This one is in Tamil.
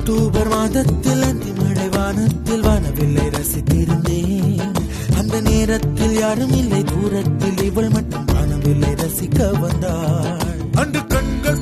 அக்டோபர் மாதத்தில் அந்தி மழை வானத்தில் வானவில்லை ரசித்திருந்தேன். அந்த நேரத்தில் யாரும் இல்லை, தூரத்தில் இவள் மட்டும் வானவில்லை ரசிக்க வந்தாள். அன்று கண்கள்